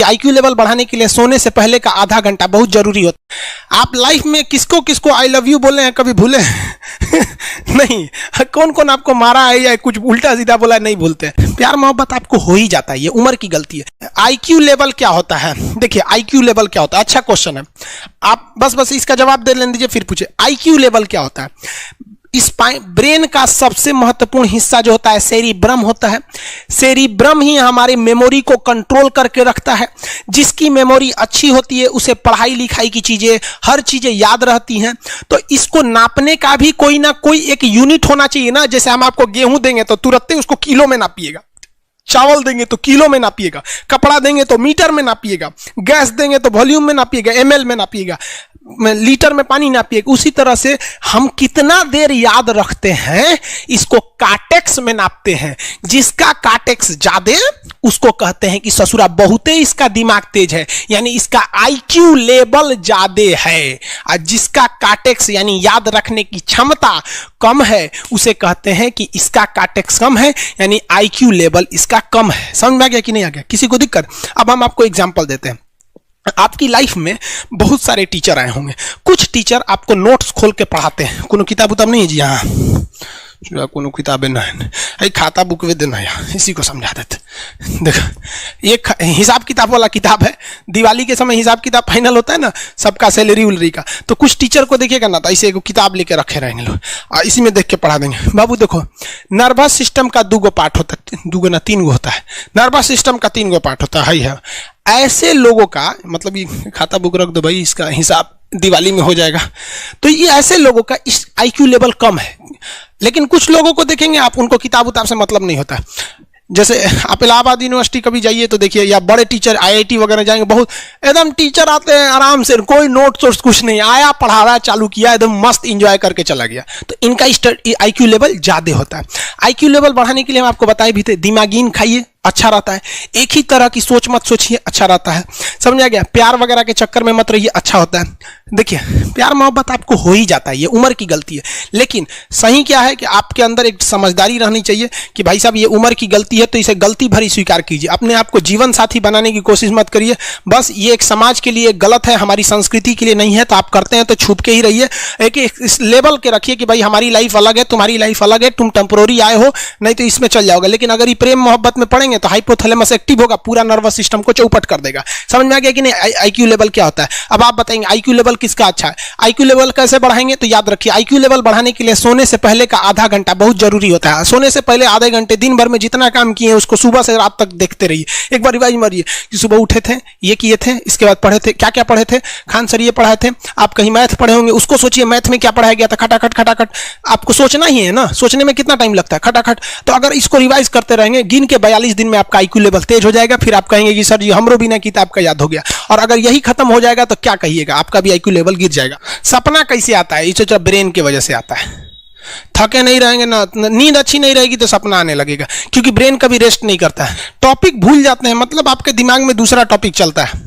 IQ level बढ़ाने के लिए सोने से पहले का आधा घंटा बहुत जरूरी होता है। आप लाइफ में किसको किसको आई लव यू बोले हैं कभी भूले नहीं? कौन कौन आपको मारा है या कुछ उल्टा सीधा बोला है नहीं भूलते। प्यार मोहब्बत आपको हो ही जाता है, ये उम्र की गलती है। आईक्यू लेवल क्या होता है? देखिए आईक्यू लेवल क्या होता है, अच्छा क्वेश्चन है। आप बस इसका जवाब दे लेने दीजिए फिर पूछे आईक्यू लेवल क्या होता है। इस ब्रेन का सबसे महत्वपूर्ण हिस्सा जो होता है सेरिब्रम होता है। सेरिब्रम ही हमारी मेमोरी को कंट्रोल करके रखता है। जिसकी मेमोरी अच्छी होती है उसे पढ़ाई लिखाई की चीजें, हर चीजें याद रहती हैं। तो इसको नापने का भी कोई ना कोई एक यूनिट होना चाहिए ना। जैसे हम आपको गेहूं देंगे तो तुरंत ही उसको किलो में नापिएगा, चावल देंगे तो किलो में नापिएगा, कपड़ा देंगे तो मीटर में नापिएगा, गैस देंगे तो वॉल्यूम में नापिएगा, एमएल में नापिएगा, लीटर में पानी नापिएगा। उसी तरह से हम कितना देर याद रखते हैं इसको कार्टेक्स में नापते हैं। जिसका कार्टेक्स ज्यादा उसको कहते हैं कि ससुरा बहुते इसका दिमाग तेज है, यानी इसका आईक्यू लेवल ज्यादा है। और जिसका कार्टेक्स यानी याद रखने की क्षमता कम है उसे कहते हैं कि इसका कार्टेक्स कम है, यानी आईक्यू लेवल इसका कम है। समझ में आ गया कि नहीं आ गया? किसी को दिक्कत? अब हम आपको एग्जांपल देते हैं। आपकी लाइफ में बहुत सारे टीचर आए होंगे। कुछ टीचर आपको नोट्स खोल के पढ़ाते हैं। कोनो किताब उताब नहीं है जी? हाँ कोनो किताबें नहीं, खाता बुक वे देना यार, इसी को समझा देते। देखो एक हिसाब किताब वाला किताब है। दिवाली के समय हिसाब किताब फाइनल होता है ना सबका, सैलरी उलरी का। तो कुछ टीचर को देखेगा ना तो ऐसे एक किताब लेके रखे रहेंगे लोग, इसी में देख के पढ़ा देंगे। बाबू देखो नर्वस सिस्टम का 2 पार्ट होता है, 2 ना 3 होता है। नर्वस सिस्टम का 3 पार्ट होता है। ऐसे लोगों का मतलब ये खाता बुक रख दो भाई, इसका हिसाब दिवाली में हो जाएगा। तो ये ऐसे लोगों का इस आईक्यू लेवल कम है। लेकिन कुछ लोगों को देखेंगे आप, उनको किताब उताब से मतलब नहीं होता। जैसे आप इलाहाबाद यूनिवर्सिटी कभी जाइए तो देखिए, या बड़े टीचर आईआईटी वगैरह जाएंगे, बहुत एकदम टीचर आते हैं आराम से, कोई नोट सोर्स कुछ नहीं, आया पढ़ा रहा चालू किया, एकदम मस्त इंजॉय करके चला गया। तो इनका आईक्यू लेवल ज्यादा होता है। आईक्यू लेवल बढ़ाने के लिए हम आपको बताए भी थे, दिमागीन खाइए अच्छा रहता है। एक ही तरह की सोच मत सोचिए, अच्छा रहता है। समझ आ गया? प्यार वगैरह के चक्कर में मत रहिए, अच्छा होता है। देखिए प्यार मोहब्बत आपको हो ही जाता है, ये उम्र की गलती है। लेकिन सही क्या है कि आपके अंदर एक समझदारी रहनी चाहिए कि भाई साहब ये उम्र की गलती है तो इसे गलती भरी स्वीकार कीजिए। अपने आप को जीवन साथी बनाने की कोशिश मत करिए। बस ये एक समाज के लिए गलत है, हमारी संस्कृति के लिए नहीं है। तो आप करते हैं तो छुप के ही रहिए। एक इस लेवल के रखिए कि भाई हमारी लाइफ अलग है, तुम्हारी लाइफ अलग है, तुम टेम्पोररी आए हो, नहीं तो इसमें चल जाओगे। लेकिन अगर ये प्रेम मोहब्बत में पड़ेंगे तो हाइपोथैलेमस एक्टिव होगा, पूरा नर्वस सिस्टम को चौपट कर देगा। समझ में आ गया कि नहीं आईक्यू लेवल क्या होता है? अब आप बताएंगे आईक्यू लेवल किसका अच्छा है, आईक्यू लेवल कैसे बढ़ाएंगे? तो याद रखिए आईक्यू लेवल बढ़ाने के लिए सोने से पहले का आधा घंटा बहुत जरूरी होता है। सोने से पहले आधे घंटे दिन भर में जितना काम किए हैं उसको सुबह से रात तक देखते रहिए। एक बार रिवाइज मारिए कि सुबह उठे थे, ये किए थे, इसके बाद पढ़े थे, क्या क्या पढ़े थे। खान सर ये पढ़ाए थे, आप कहीं मैथ पढ़े होंगे, उसको सोचिए मैथ में क्या पढ़ाया गया था। खटाखट खटाखट आपको सोचना ही है ना, सोचने में कितना टाइम लगता है, खटाखट। तो अगर इसको रिवाइज करते रहेंगे, गिन के 42 दिन में आपका आईक्यू लेवल तेज हो जाएगा। फिर आप कहेंगे कि सर जी हमरो बिना किताब का याद हो गया। और अगर यही खत्म हो जाएगा तो क्या कहिएगा, आपका भी आईक्यू लेवल गिर जाएगा। सपना कैसे आता है? इसे ब्रेन की वजह से आता है। थके नहीं रहेंगे ना, नींद अच्छी नहीं रहेगी तो सपना आने लगेगा, क्योंकि ब्रेन कभी रेस्ट नहीं करता है। टॉपिक भूल जाते हैं, मतलब आपके दिमाग में दूसरा टॉपिक चलता है।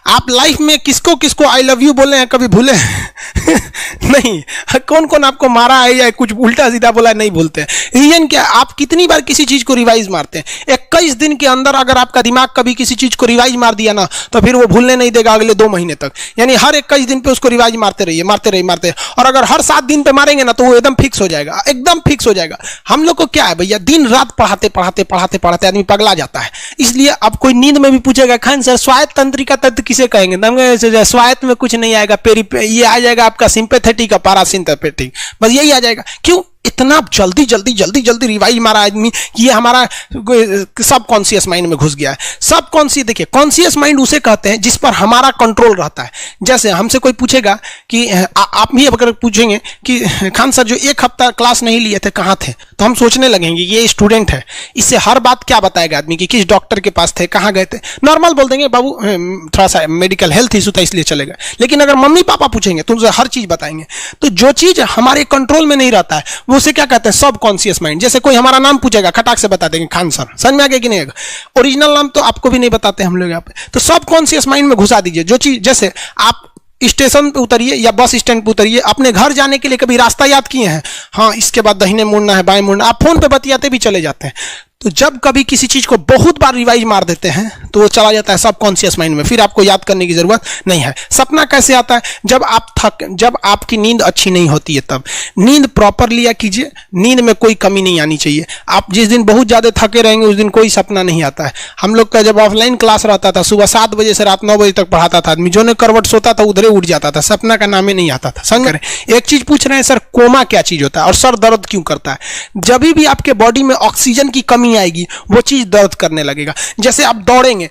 आप लाइफ में किसको किसको आई लव यू बोले हैं कभी भूले नहीं? कौन कौन आपको मारा है या कुछ उल्टा सीधा बोला है नहीं भूलते। रीजन क्या? आप कितनी बार किसी चीज को रिवाइज मारते हैं? 21 दिन के अंदर अगर आपका दिमाग कभी किसी चीज को रिवाइज मार दिया ना तो फिर वो भूलने नहीं देगा अगले 2 महीने तक। यानी हर 21 दिन पे उसको रिवाइज मारते रहिए, मारते रहिए, मारते। और अगर हर 7 दिन पे मारेंगे ना तो वो एकदम फिक्स हो जाएगा, एकदम फिक्स हो जाएगा। हम लोग को क्या है भैया, दिन रात पढ़ाते पढ़ाते पढ़ाते पढ़ाते आदमी पगला जाता है। इसलिए अब कोई नींद में भी पूछेगा खान सर स्वायत्त तंत्रिका तत्व किसे कहेंगे? स्वायत्त में कुछ नहीं आएगा, ये आ जाएगा आपका सिंपैथेटिक और पैरासिम्पैथेटिक, बस यही आ जाएगा। क्यों इतना जल्दी जल्दी जल्दी जल्दी रिवाइज मारा आदमी? ये हमारा सब कॉन्शियस माइंड में घुस गया है। सब कॉन्शियस, देखिए कॉन्शियस माइंड उसे कहते हैं जिस पर हमारा कंट्रोल रहता है। जैसे हमसे कोई पूछेगा कि आप भी अगर पूछेंगे कि खान सर जो 1 हफ्ता क्लास नहीं लिए थे कहाँ थे, तो हम सोचने लगेंगे ये स्टूडेंट है, इससे हर बात क्या बताएगा आदमी कि किस डॉक्टर के पास थे, कहाँ गए थे। नॉर्मल बोल देंगे बाबू थोड़ा सा मेडिकल हेल्थ इशू था इसलिए चले गए। लेकिन अगर मम्मी पापा पूछेंगे तो उनसे हर चीज बताएंगे। तो जो चीज हमारे कंट्रोल में नहीं रहता है वो उसे क्या कहते हैं, सब कॉन्शियस माइंड। जैसे कोई हमारा नाम पूछेगा खटाक से बता देंगे खान सर, समझ में आ गया कि नहीं? ओरिजिनल नाम तो आपको भी नहीं बताते हम लोग यहाँ पे। तो सब कॉन्शियस माइंड में घुसा दीजिए जो चीज। जैसे आप स्टेशन पे उतरिए या बस स्टैंड पे उतरिए, अपने घर जाने के लिए कभी रास्ता याद किए हैं? हाँ इसके बाद दाहिने मुड़ना है, बाएं मुड़ना, आप फोन पे बतियाते भी चले जाते हैं। तो जब कभी किसी चीज को बहुत बार रिवाइज मार देते हैं तो वो चला जाता है सबकॉन्शियस माइंड में, फिर आपको याद करने की जरूरत नहीं है। सपना कैसे आता है? जब आपकी नींद अच्छी नहीं होती है तब। नींद प्रॉपर लिया कीजिए, नींद में कोई कमी नहीं आनी चाहिए। आप जिस दिन बहुत ज्यादा थके रहेंगे उस दिन कोई सपना नहीं आता है। हम लोग का जब ऑफलाइन क्लास रहता था, सुबह 7 बजे से रात 9 बजे तक पढ़ाता था आदमी, जो ने करवट सोता था उधरे उठ जाता था, सपना का नाम ही नहीं आता था। समझ रहे? एक चीज पूछ रहे हैं सर, कोमा क्या चीज होता है और सर दर्द क्यों करता है? जब भी आपके बॉडी में ऑक्सीजन की कमी आएगी वो चीज दर्द करने लगेगा। जैसे आप दौड़ेंगे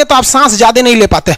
तो आप सांस ज्यादा नहीं ले पाते,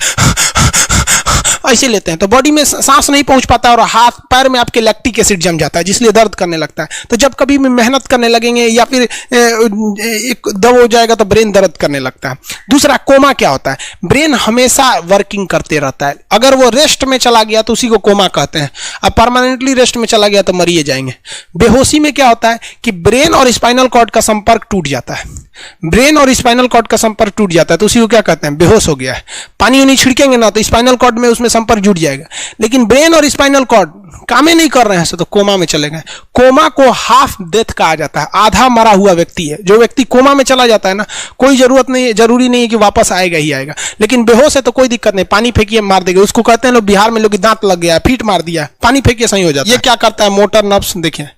ऐसे लेते हैं तो बॉडी में सांस नहीं पहुंच पाता और हाथ पैर में आपके लैक्टिक एसिड जम जाता है, जिसलिए दर्द करने लगता है। तो जब कभी भी मेहनत करने लगेंगे या फिर एक दब हो जाएगा तो ब्रेन दर्द करने लगता है। दूसरा, कोमा क्या होता है? ब्रेन हमेशा वर्किंग करते रहता है। अगर वो रेस्ट में चला गया तो उसी को कोमा कहते हैं। अब परमानेंटली रेस्ट में चला गया तो मरिए जाएंगे। बेहोशी में क्या होता है कि ब्रेन और स्पाइनल कॉर्ड का संपर्क टूट जाता है। ब्रेन और स्पाइनल कॉर्ड का संपर्क टूट जाता है तो उसी को क्या कहते हैं? बेहोश हो गया है। पानी उनी छिड़केंगे ना तो स्पाइनल कॉर्ड में उसमें संपर्क जुड़ जाएगा, लेकिन ब्रेन और स्पाइनल कॉर्ड काम ही नहीं कर रहे हैं तो कोमा में चले गए। कोमा को हाफ डेथ कहा जाता है, आधा मरा हुआ व्यक्ति है। जो व्यक्ति कोमा में चला जाता है ना, कोई जरूरी नहीं है कि वापस आएगा ही आएगा, लेकिन बेहोश है तो कोई दिक्कत नहीं, पानी फेंकिए मार देगा। उसको कहते हैं लोग बिहार में लोग दांत लग गया है, फीट मार दिया, पानी फेंकिए सही हो जाता है। ये क्या करता है? मोटर नर्व्स, देखिए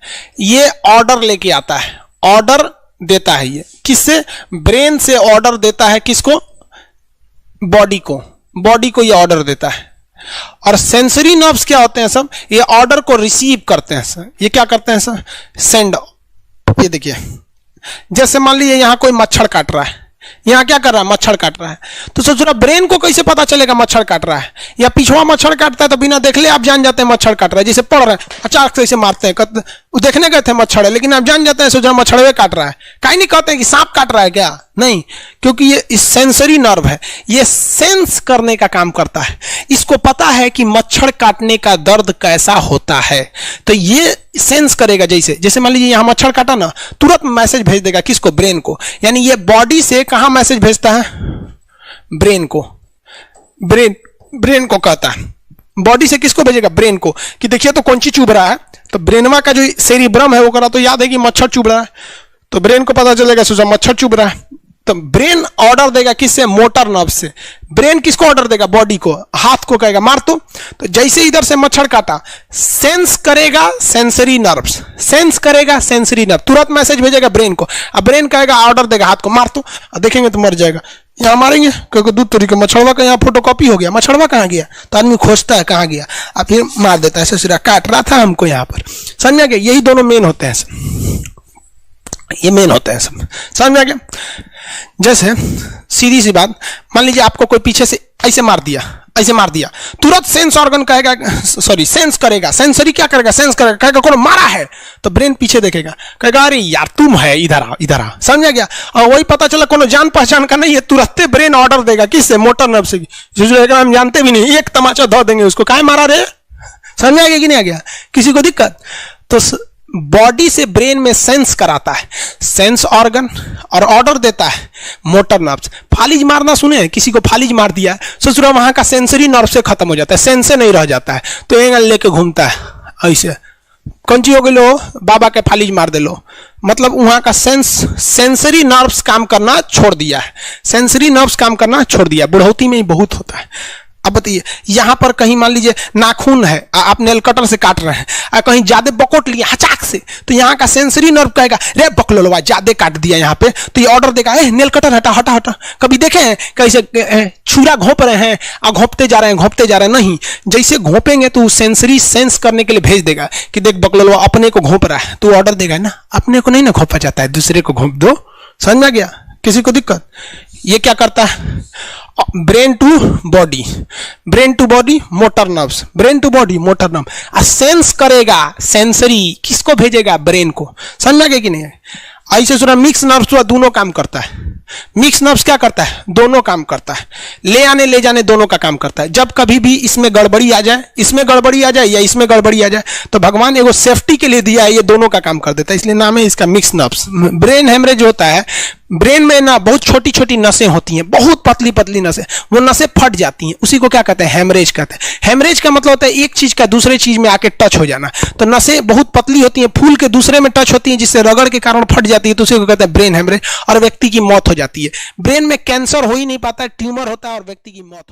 ये ऑर्डर लेके आता है, ऑर्डर देता है। ये किससे? ब्रेन से ऑर्डर देता है। किसको? बॉडी को ये ऑर्डर देता है। और सेंसरी नर्व्स क्या होते हैं सब? ये ऑर्डर को रिसीव करते हैं सर। ये क्या करते हैं सर? सेंड। ये देखिए, जैसे मान लीजिए यहां कोई मच्छर काट रहा है, यहां क्या कर रहा है? मच्छर काट रहा है। तो सोचो ब्रेन को कैसे पता चलेगा मच्छर काट रहा है? या पिछवा मच्छर काटता है तो बिना देखले आप जान जाते हैं मच्छर काट रहा है। जैसे पढ़ रहे हैं अचानक से ऐसे मारते हैं, देखने गए थे मच्छर है, लेकिन आप जान जाते हैं सोचो मच्छर काट रहा है। कहीं नहीं कहते हैं कि सांप काट रहा है क्या? नहीं, क्योंकि ये सेंसरी नर्व है, ये सेंस करने का काम करता है। इसको पता है कि मच्छर काटने का दर्द कैसा होता है, तो ये सेंस करेगा। जैसे मान लीजिए यहां मच्छर काटा ना, तुरंत मैसेज भेज देगा। किसको? ब्रेन को। यानी ये बॉडी से कहां मैसेज भेजता है? ब्रेन को। ब्रेन को कहता है। बॉडी से किसको भेजेगा? ब्रेन को, कि देखिए तो कौन सी चुभ रहा है। तो ब्रेनवा का जो सेरिब्रम है वो करा तो याद है कि मच्छर चुभ रहा है, तो ब्रेन को पता चलेगा सोचा मच्छर चुभ रहा है। तो ब्रेन ऑर्डर देगा किससे? मोटर नर्व से। ब्रेन किसको ऑर्डर देगा? बॉडी को। हाथ को कहेगा मार तो जैसे इधर से मच्छर काटा, सेंस करेगा सेंसरी नर्व्स, सेंस करेगा सेंसरी नर्व, तुरंत मैसेज भेजेगा ब्रेन को। अब ब्रेन कहेगा, ऑर्डर देगा हाथ को मार तो, देखेंगे तो मर जाएगा। यहाँ मारेंगे क्योंकि दूध तरीके मच्छरवा का यहाँ फोटोकॉपी हो गया, मच्छरवा कहाँ गया? तो आदमी खोजता है कहाँ गया, अब फिर मार देता है। सिरा काट रहा था हमको यहाँ पर, समझ में गया? यही दोनों मेन होते हैं, ये मेन होते हैं सब, समझ में आ गया? जैसे सीधी सी बात, मान लीजिए आपको कोई पीछे से ऐसे मार दिया, तुरंत सेंस ऑर्गन कहेगा, सॉरी सेंस करेगा, सेंसरी क्या करेगा? सेंस करेगा, कहेगा कौन मारा है, तो ब्रेन पीछे देखेगा, कहेगा अरे यार तुम है, इधर आ, समझ गया? और वही पता चला कोनो जान पहचान का नहीं है, तुरंत ब्रेन ऑर्डर देगा किससे? मोटर नर्व से। जो हम जानते भी नहीं, एक तमाचा धो देंगे उसको, काहे मारा रे? समझ में आ गया कि नहीं आ गया? किसी को दिक्कत? तो बॉडी से ब्रेन में सेंस कराता है सेंस ऑर्गन, और ऑर्डर देता है मोटर नर्व्स। फालिज मारना सुने? किसी को फालिज मार दिया, सोच रहा वहां का सेंसरी नर्व से खत्म हो जाता है, सेंस से नहीं रह जाता है, तो एंगल लेके घूमता है ऐसे, कौन ची हो गई लो बाबा के फालिज मार दे लो, मतलब वहां का सेंसरी नर्व्स काम करना छोड़ दिया है, सेंसरी नर्व्स काम करना छोड़ दिया। बुढ़ौती में ही बहुत होता है। अब बताइए, यहां पर कहीं मान लीजिए नाखून है, आप नेल कटर से काट रहे हैं, कहीं ज्यादा बकोट लिया हचाक से, तो यहाँ का सेंसरी नर्व कहेगा रे बकलोलवा ज्यादा काट दिया यहाँ पे, तो ये ऑर्डर देगा ए नेल कटर हटा हटा हटा। कभी देखे हैं कैसे छुरा घोंप रहे हैं और घोंपते जा रहे हैं? नहीं, जैसे घोंपेंगे तो सेंसरी सेंस करने के लिए भेज देगा कि देख बकलोलवा अपने को घोंप रहा है, तो ऑर्डर देगा ना, अपने को नहीं ना घोंपा जाता है, दूसरे को घोंप दो। समझ में गया? किसी को दिक्कत? ये क्या करता है? Brain to body, brain to body motor nerves, brain to body motor nerve, sense करेगा सेंसरी, किसको भेजेगा? ब्रेन को। समझ में गया कि नहीं? ऐसे सुना मिक्स नर्व्स हुआ, दोनों काम करता है। मिक्स नर्व्स क्या करता है? दोनों काम करता है, ले आने ले जाने दोनों का काम करता है। जब कभी भी इसमें गड़बड़ी आ जाए, इसमें गड़बड़ी आ जाए या इसमें गड़बड़ी आ जाए, तो भगवान एगो सेफ्टी के लिए दिया है, ये दोनों का काम कर देता है, इसलिए नाम है इसका मिक्स नर्व्स। ब्रेन हेमरेज होता है, ब्रेन में ना बहुत छोटी छोटी नसें होती हैं, बहुत पतली पतली नसें, वो नसें फट जाती हैं, उसी को क्या कहते हैं, हेमरेज कहते हैं। हेमरेज का मतलब होता है एक चीज का दूसरे चीज में आके टच हो जाना। तो नसें बहुत पतली होती हैं, फूल के दूसरे में टच होती हैं, जिससे रगड़ के कारण फट जाती है, तो उसी को कहते हैं ब्रेन हेमरेज, और व्यक्ति की मौत हो जाती है। ब्रेन में कैंसर हो ही नहीं पाता, ट्यूमर होता है और व्यक्ति की मौत